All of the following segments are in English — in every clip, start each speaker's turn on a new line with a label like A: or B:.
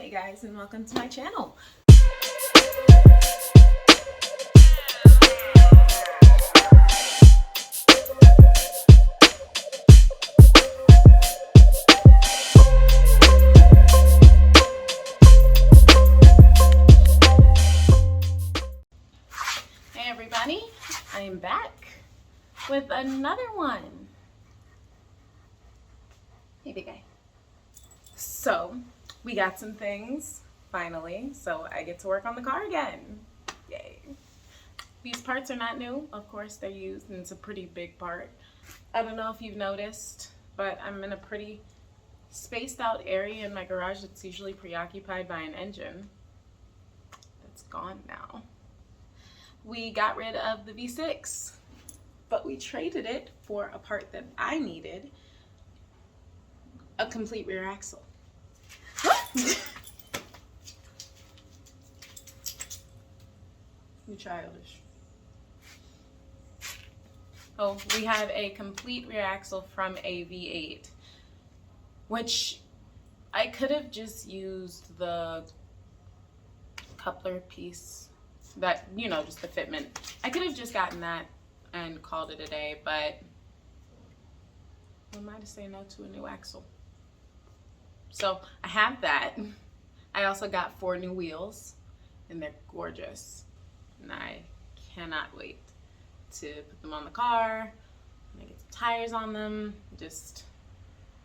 A: Hey guys, and welcome to my channel. Hey everybody, I am back with another one. Hey big guy. So we got some things finally, so I get to work on the car again. Yay. These parts are not new, of course they're used, and it's a pretty big part. I don't know if you've noticed, but I'm in a pretty spaced out area in my garage that's usually preoccupied by an engine. It's gone now. We got rid of the V6, but we traded it for a part that I needed, a complete rear axle. You childish. Oh, we have a complete rear axle from a V8, which I could have just used the coupler piece that, you know, just the fitment. I could have just gotten that and called it a day, but who am I to say no to a new axle? So I have that. I also got 4 new wheels, and they're gorgeous, and I cannot wait to put them on the car and I get some tires on them. Just,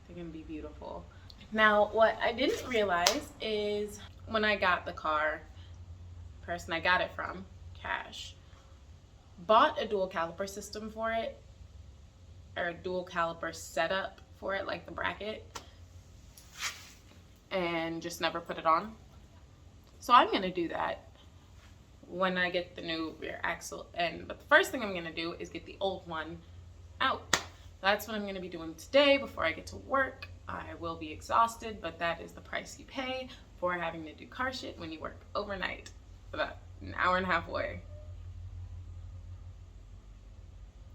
A: they're gonna be beautiful. Now, what I didn't realize is when I got the car, the person I got it from, Cash, bought a dual caliper system for it, or a dual caliper setup for it, like the bracket, and just never put it on. So I'm gonna do that when I get the new rear axle in. But the first thing I'm gonna do is get the old one out. That's what I'm gonna be doing today before I get to work. I will be exhausted, but that is the price you pay for having to do car shit when you work overnight about an hour and a half away.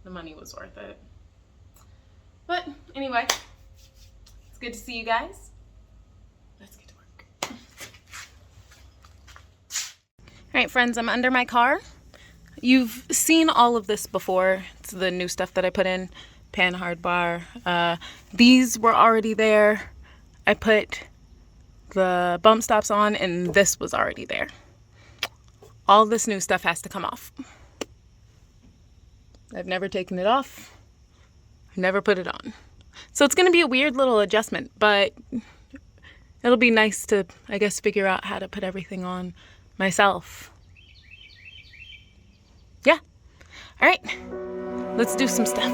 A: The money was worth it. But anyway, it's good to see you guys. Let's get to work. All right, friends, I'm under my car. You've seen all of this before. It's the new stuff that I put in, pan hard bar. These were already there. I put the bump stops on, and this was already there. All this new stuff has to come off. I've never taken it off. I've never put it on. So it's going to be a weird little adjustment, but it'll be nice to, I guess, figure out how to put everything on myself. Yeah. All right. Let's do some stuff.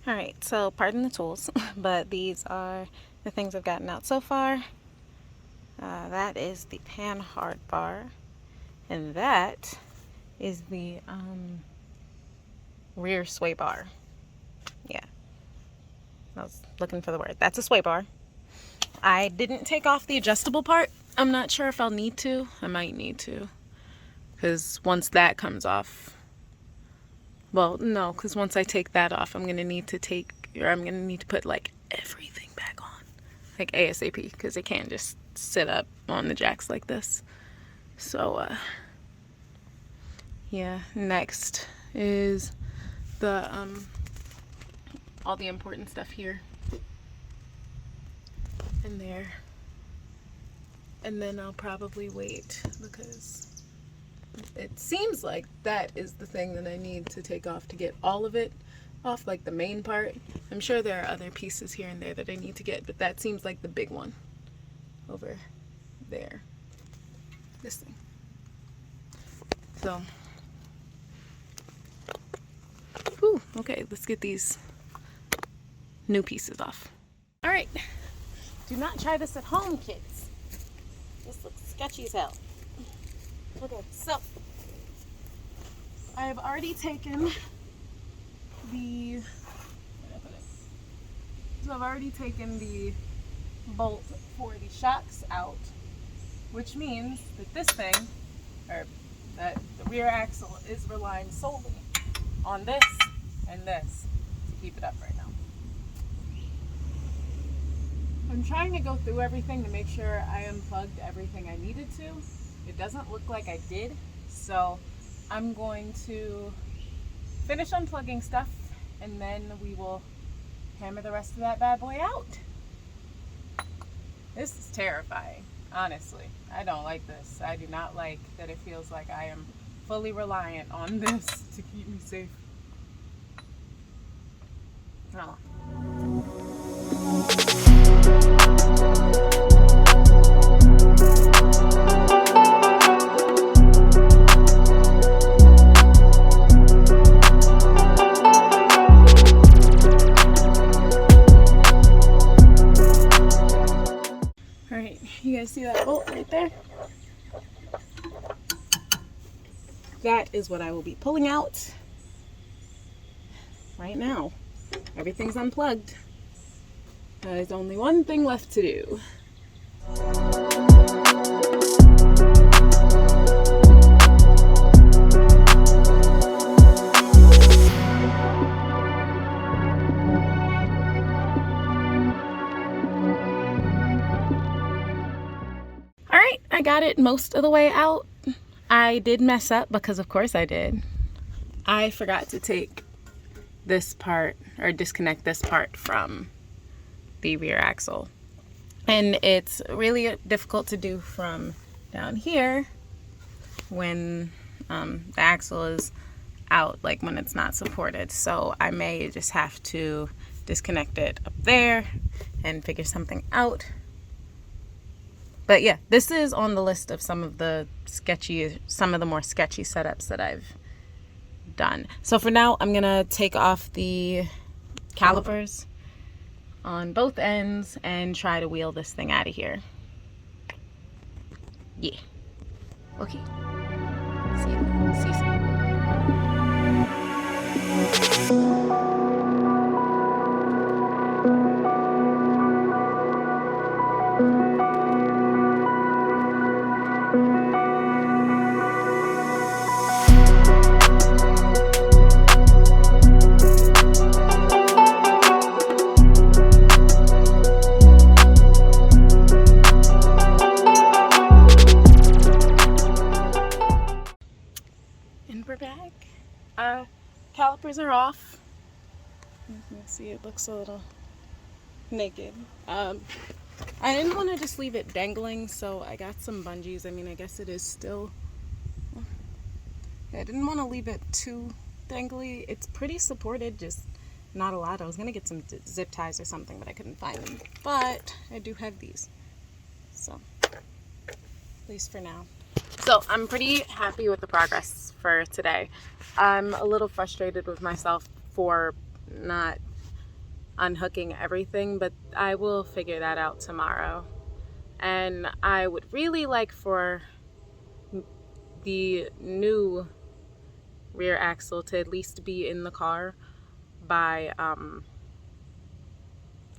A: Alright, so pardon the tools, but these are the things I've gotten out so far. That is the pan hard bar, and that is the rear sway bar. Yeah, I was looking for the word. That's a sway bar. I didn't take off the adjustable part. I'm not sure if I'll need to. I might need to, because once that comes off, well, no, because once I take that off, I'm going to need to put like everything back on, like ASAP, because it can't just sit up on the jacks like this. So, yeah, next is the, all the important stuff here and there. And then I'll probably wait, because it seems like that is the thing that I need to take off to get all of it off, like the main part. I'm sure there are other pieces here and there that I need to get, but that seems like the big one over there. This thing. So, whew, okay, let's get these new pieces off. right, do not try this at home, kids. This looks sketchy as hell. Okay, so I have already taken the bolt for the shocks out, which means that this thing, or that the rear axle, is relying solely on this and this to keep it up right now. I'm trying to go through everything to make sure I unplugged everything I needed to. It doesn't look like I did, so I'm going to finish unplugging stuff and then we will hammer the rest of that bad boy out. This is terrifying, honestly. I don't like this. I do not like that it feels like I am fully reliant on this to keep me safe. Oh. Alright, you guys see that bolt right there? That is what I will be pulling out right now. Everything's unplugged. There's only one thing left to do. Alright, I got it most of the way out. I did mess up because of course I did. I forgot to take this part, or disconnect this part from the rear axle. And it's really difficult to do from down here when the axle is out, like when it's not supported. So I may just have to disconnect it up there and figure something out. But yeah, this is on the list of some of the more sketchy setups that I've done. So for now, I'm gonna take off the calipers on both ends and try to wheel this thing out of here. Yeah. Okay. See you soon. We're back. Calipers are off. You can see it looks a little naked. I didn't want to just leave it dangling, so I got some bungees. I mean, I guess it is still... I didn't want to leave it too dangly. It's pretty supported, just not a lot. I was going to get some zip ties or something, but I couldn't find them. But I do have these. So, at least for now. So I'm pretty happy with the progress for today. I'm a little frustrated with myself for not unhooking everything, but I will figure that out tomorrow. And I would really like for the new rear axle to at least be in the car by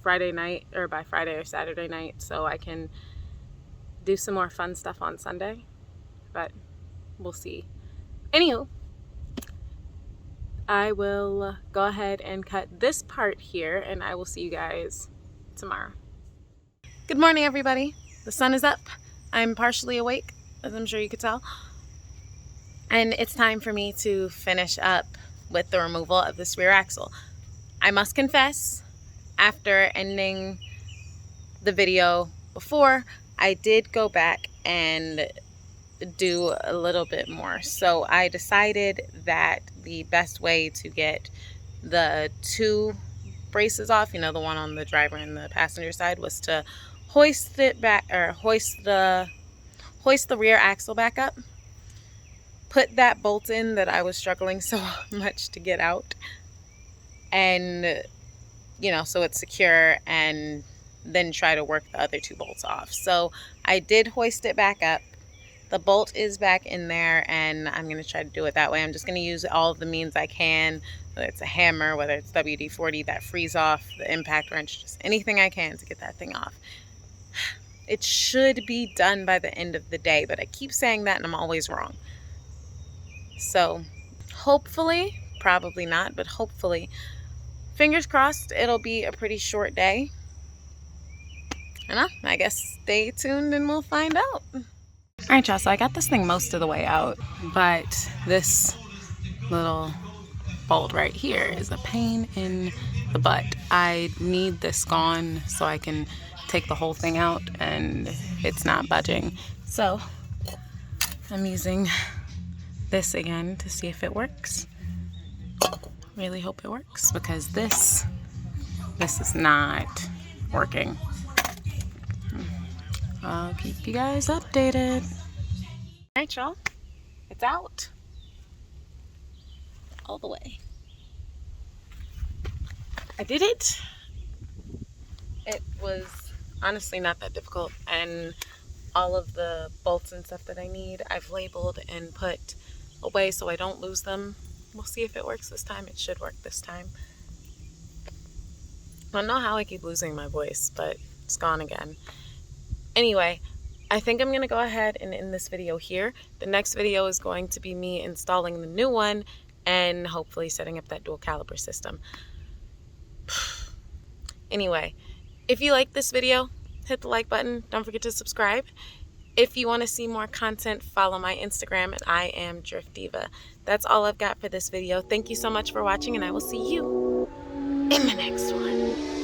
A: Friday night, or by Friday or Saturday night, so I can do some more fun stuff on Sunday. But we'll see. Anywho, I will go ahead and cut this part here, and I will see you guys tomorrow. Good morning, everybody. The sun is up. I'm partially awake, as I'm sure you could tell. And it's time for me to finish up with the removal of this rear axle. I must confess, after ending the video before, I did go back and do a little bit more. So I decided that the best way to get the two braces off, you know, the one on the driver and the passenger side, was to hoist it back, or hoist the rear axle back up, put that bolt in that I was struggling so much to get out, and you know, so it's secure, and then try to work the other 2 bolts off. So I did hoist it back up. The bolt is back in there, and I'm going to try to do it that way. I'm just going to use all of the means I can, whether it's a hammer, whether it's WD-40, that freeze off, the impact wrench, just anything I can to get that thing off. It should be done by the end of the day, but I keep saying that and I'm always wrong. So hopefully, probably not, but hopefully, fingers crossed, it'll be a pretty short day. I guess stay tuned and we'll find out. All right, y'all, so I got this thing most of the way out, but this little bolt right here is a pain in the butt. I need this gone so I can take the whole thing out, and it's not budging. So I'm using this again to see if it works. Really hope it works, because this is not working. I'll keep you guys updated. All right, y'all, it's out all the way. I did it. It was honestly not that difficult, and all of the bolts and stuff that I need I've labeled and put away so I don't lose them. We'll see if it works this time. It should work this time. I don't know how I keep losing my voice, but it's gone again. Anyway, I think I'm gonna go ahead and end this video here. The next video is going to be me installing the new one and hopefully setting up that dual caliper system. Anyway, if you like this video, hit the like button. Don't forget to subscribe. If you want to see more content, follow my Instagram at I am Drift Diva. That's all I've got for this video. Thank you so much for watching, and I will see you in the next one.